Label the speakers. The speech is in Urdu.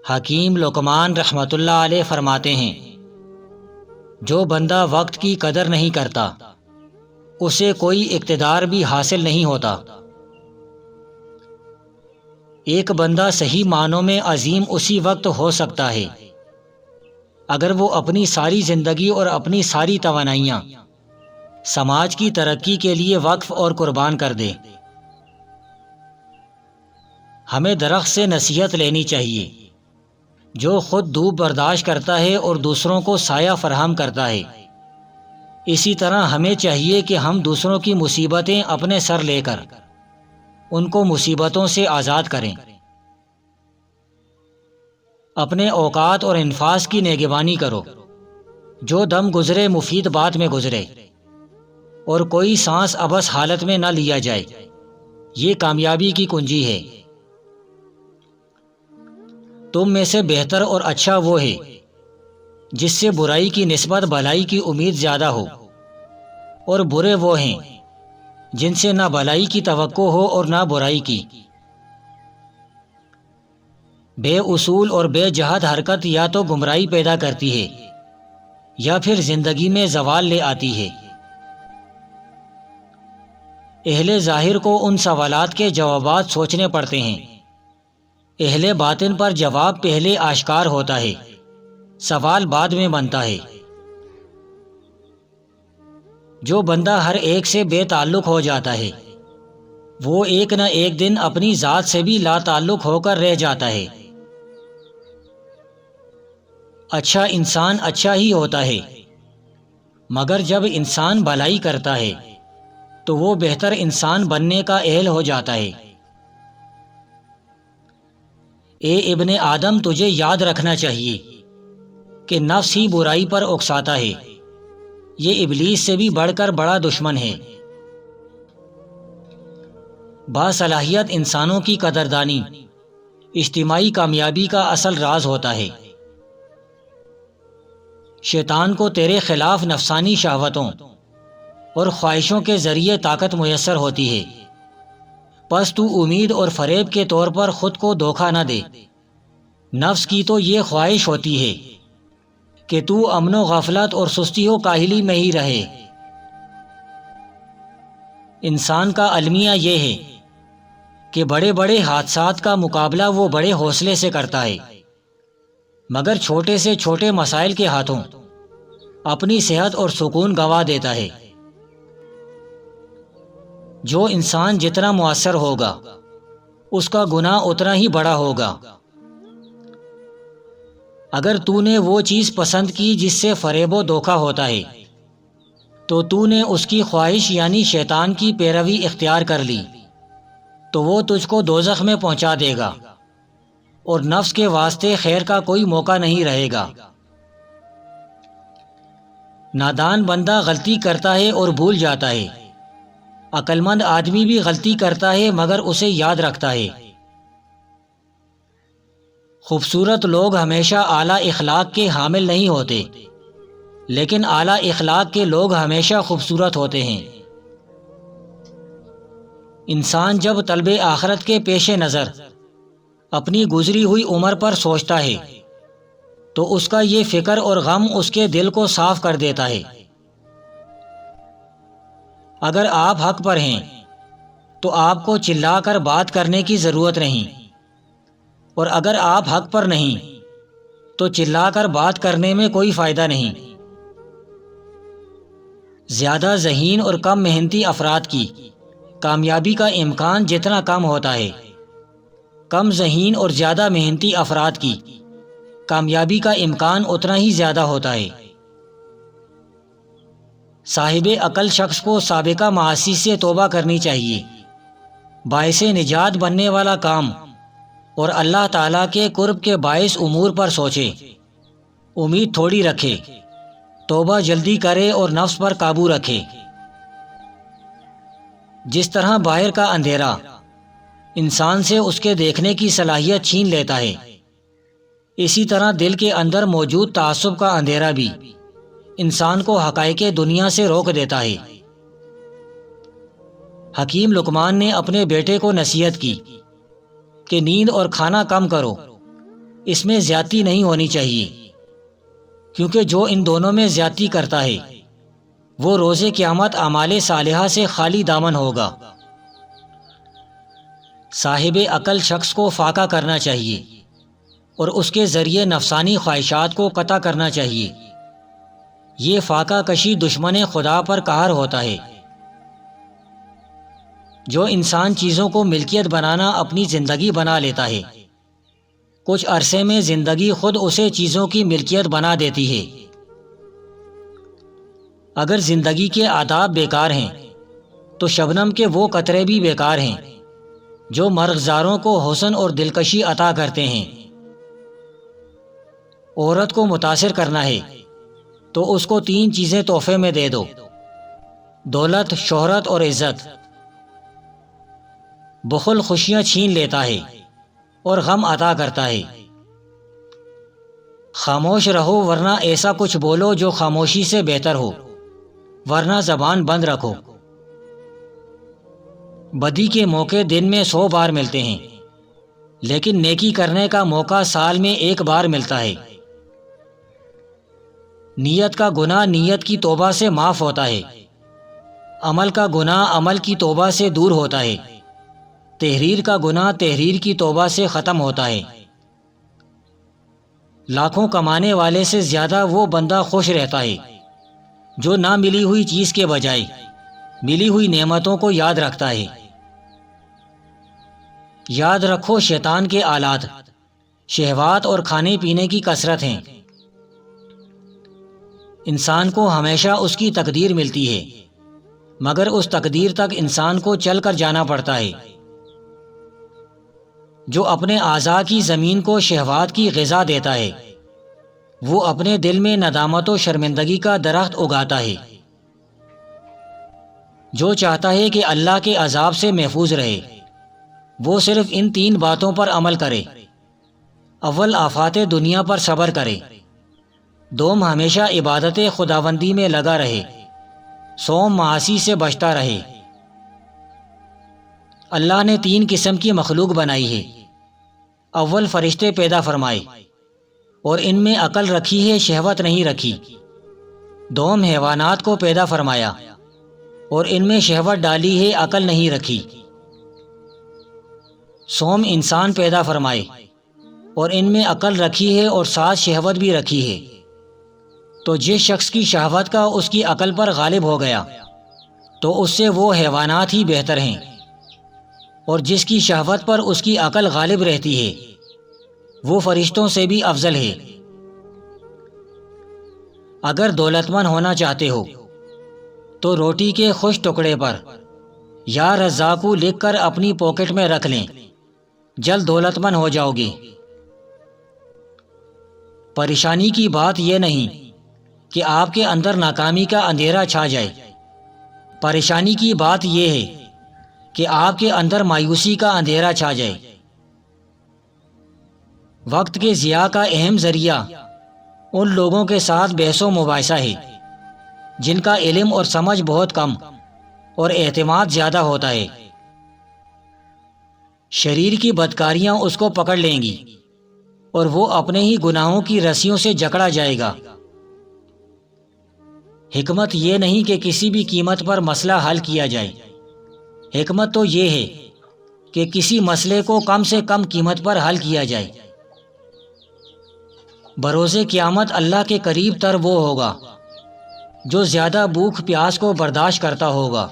Speaker 1: حکیم لقمان رحمۃ اللہ علیہ فرماتے ہیں، جو بندہ وقت کی قدر نہیں کرتا اسے کوئی اقتدار بھی حاصل نہیں ہوتا۔ ایک بندہ صحیح معنوں میں عظیم اسی وقت ہو سکتا ہے اگر وہ اپنی ساری زندگی اور اپنی ساری توانائیاں سماج کی ترقی کے لیے وقف اور قربان کر دے۔ ہمیں درخت سے نصیحت لینی چاہیے جو خود دھوپ برداشت کرتا ہے اور دوسروں کو سایہ فراہم کرتا ہے۔ اسی طرح ہمیں چاہیے کہ ہم دوسروں کی مصیبتیں اپنے سر لے کر ان کو مصیبتوں سے آزاد کریں۔ اپنے اوقات اور انفاس کی نگہبانی کرو، جو دم گزرے مفید بات میں گزرے اور کوئی سانس عبث حالت میں نہ لیا جائے، یہ کامیابی کی کنجی ہے۔ تم میں سے بہتر اور اچھا وہ ہے جس سے برائی کی نسبت بھلائی کی امید زیادہ ہو، اور برے وہ ہیں جن سے نہ بھلائی کی توقع ہو اور نہ برائی کی۔ بے اصول اور بے جہت حرکت یا تو گمراہی پیدا کرتی ہے یا پھر زندگی میں زوال لے آتی ہے۔ اہل ظاہر کو ان سوالات کے جوابات سوچنے پڑتے ہیں، اہل باطن پر جواب پہلے آشکار ہوتا ہے، سوال بعد میں بنتا ہے۔ جو بندہ ہر ایک سے بے تعلق ہو جاتا ہے وہ ایک نہ ایک دن اپنی ذات سے بھی لا تعلق ہو کر رہ جاتا ہے۔ اچھا انسان اچھا ہی ہوتا ہے، مگر جب انسان بھلائی کرتا ہے تو وہ بہتر انسان بننے کا اہل ہو جاتا ہے۔ اے ابن آدم، تجھے یاد رکھنا چاہیے کہ نفس ہی برائی پر اکساتا ہے، یہ ابلیس سے بھی بڑھ کر بڑا دشمن ہے۔ باصلاحیت انسانوں کی قدردانی اجتماعی کامیابی کا اصل راز ہوتا ہے۔ شیطان کو تیرے خلاف نفسانی شہوتوں اور خواہشوں کے ذریعے طاقت میسر ہوتی ہے، پس تو امید اور فریب کے طور پر خود کو دھوکہ نہ دے۔ نفس کی تو یہ خواہش ہوتی ہے کہ تو امن و غفلت اور سستی و کاہلی میں ہی رہے۔ انسان کا المیہ یہ ہے کہ بڑے بڑے حادثات کا مقابلہ وہ بڑے حوصلے سے کرتا ہے، مگر چھوٹے سے چھوٹے مسائل کے ہاتھوں اپنی صحت اور سکون گنوا دیتا ہے۔ جو انسان جتنا مؤثر ہوگا اس کا گناہ اتنا ہی بڑا ہوگا۔ اگر تو نے وہ چیز پسند کی جس سے فریب و دھوکہ ہوتا ہے تو تو نے اس کی خواہش یعنی شیطان کی پیروی اختیار کر لی، تو وہ تجھ کو دوزخ میں پہنچا دے گا اور نفس کے واسطے خیر کا کوئی موقع نہیں رہے گا۔ نادان بندہ غلطی کرتا ہے اور بھول جاتا ہے، عقل مند آدمی بھی غلطی کرتا ہے مگر اسے یاد رکھتا ہے۔ خوبصورت لوگ ہمیشہ اعلیٰ اخلاق کے حامل نہیں ہوتے، لیکن اعلیٰ اخلاق کے لوگ ہمیشہ خوبصورت ہوتے ہیں۔ انسان جب طلب آخرت کے پیش نظر اپنی گزری ہوئی عمر پر سوچتا ہے تو اس کا یہ فکر اور غم اس کے دل کو صاف کر دیتا ہے۔ اگر آپ حق پر ہیں تو آپ کو چلا کر بات کرنے کی ضرورت نہیں، اور اگر آپ حق پر نہیں تو چلا کر بات کرنے میں کوئی فائدہ نہیں۔ زیادہ ذہین اور کم محنتی افراد کی کامیابی کا امکان جتنا کم ہوتا ہے، کم ذہین اور زیادہ محنتی افراد کی کامیابی کا امکان اتنا ہی زیادہ ہوتا ہے۔ صاحب عقل شخص کو سابقہ معاصی سے توبہ کرنی چاہیے، باعث نجات بننے والا کام اور اللہ تعالیٰ کے قرب کے باعث امور پر سوچے، امید تھوڑی رکھے، توبہ جلدی کرے اور نفس پر قابو رکھے۔ جس طرح باہر کا اندھیرا انسان سے اس کے دیکھنے کی صلاحیت چھین لیتا ہے، اسی طرح دل کے اندر موجود تعصب کا اندھیرا بھی انسان کو حقائق دنیا سے روک دیتا ہے۔ حکیم لقمان نے اپنے بیٹے کو نصیحت کی کہ نیند اور کھانا کم کرو اس میں زیادتی نہیں ہونی چاہیے، کیونکہ جو ان دونوں میں زیادتی کرتا ہے وہ روز قیامت اعمال صالحہ سے خالی دامن ہوگا۔ صاحب عقل شخص کو فاقہ کرنا چاہیے اور اس کے ذریعے نفسانی خواہشات کو قطع کرنا چاہیے۔ یہ فاقہ کشی دشمن خدا پر قہر ہوتا ہے۔ جو انسان چیزوں کو ملکیت بنانا اپنی زندگی بنا لیتا ہے، کچھ عرصے میں زندگی خود اسے چیزوں کی ملکیت بنا دیتی ہے۔ اگر زندگی کے آداب بیکار ہیں تو شبنم کے وہ قطرے بھی بیکار ہیں جو مرغزاروں کو حسن اور دلکشی عطا کرتے ہیں۔ عورت کو متاثر کرنا ہے تو اس کو 3 چیزیں تحفے میں دے دو: دولت، شہرت اور عزت۔ بخل خوشیاں چھین لیتا ہے اور غم عطا کرتا ہے۔ خاموش رہو ورنہ ایسا کچھ بولو جو خاموشی سے بہتر ہو، ورنہ زبان بند رکھو۔ بدی کے موقع دن میں 100 بار ملتے ہیں، لیکن نیکی کرنے کا موقع سال میں 1 بار ملتا ہے۔ نیت کا گناہ نیت کی توبہ سے معاف ہوتا ہے، عمل کا گناہ عمل کی توبہ سے دور ہوتا ہے، تحریر کا گناہ تحریر کی توبہ سے ختم ہوتا ہے۔ لاکھوں کمانے والے سے زیادہ وہ بندہ خوش رہتا ہے جو نہ ملی ہوئی چیز کے بجائے ملی ہوئی نعمتوں کو یاد رکھتا ہے۔ یاد رکھو شیطان کے آلات شہوات اور کھانے پینے کی کثرت ہیں۔ انسان کو ہمیشہ اس کی تقدیر ملتی ہے، مگر اس تقدیر تک انسان کو چل کر جانا پڑتا ہے۔ جو اپنے اعضاء کی زمین کو شہوات کی غذا دیتا ہے وہ اپنے دل میں ندامت و شرمندگی کا درخت اگاتا ہے۔ جو چاہتا ہے کہ اللہ کے عذاب سے محفوظ رہے وہ صرف ان 3 باتوں پر عمل کرے: اول آفات دنیا پر صبر کرے، دوم ہمیشہ عبادت خداوندی میں لگا رہے، سوم معاصی سے بچتا رہے۔ اللہ نے 3 قسم کی مخلوق بنائی ہے۔ اول فرشتے پیدا فرمائے اور ان میں عقل رکھی ہے، شہوت نہیں رکھی۔ دوم حیوانات کو پیدا فرمایا اور ان میں شہوت ڈالی ہے، عقل نہیں رکھی۔ سوم انسان پیدا فرمائے اور ان میں عقل رکھی ہے اور ساتھ شہوت بھی رکھی ہے۔ تو جس شخص کی شہوت کا اس کی عقل پر غالب ہو گیا تو اس سے وہ حیوانات ہی بہتر ہیں، اور جس کی شہوت پر اس کی عقل غالب رہتی ہے وہ فرشتوں سے بھی افضل ہے۔ اگر دولت مند ہونا چاہتے ہو تو روٹی کے خوش ٹکڑے پر یا رزاقو لکھ کر اپنی پاکٹ میں رکھ لیں، جلد دولت مند ہو جاؤ گے۔ پریشانی کی بات یہ نہیں کہ آپ کے اندر ناکامی کا اندھیرا چھا جائے، پریشانی کی بات یہ ہے کہ آپ کے اندر مایوسی کا اندھیرا چھا جائے۔ وقت کے ضیاع کا اہم ذریعہ ان لوگوں کے ساتھ بحث و مباحثہ ہے جن کا علم اور سمجھ بہت کم اور اعتماد زیادہ ہوتا ہے۔ شریر کی بدکاریاں اس کو پکڑ لیں گی اور وہ اپنے ہی گناہوں کی رسیوں سے جکڑا جائے گا۔ حکمت یہ نہیں کہ کسی بھی قیمت پر مسئلہ حل کیا جائے، حکمت تو یہ ہے کہ کسی مسئلے کو کم سے کم قیمت پر حل کیا جائے۔ بروز قیامت اللہ کے قریب تر وہ ہوگا جو زیادہ بھوک پیاس کو برداشت کرتا ہوگا۔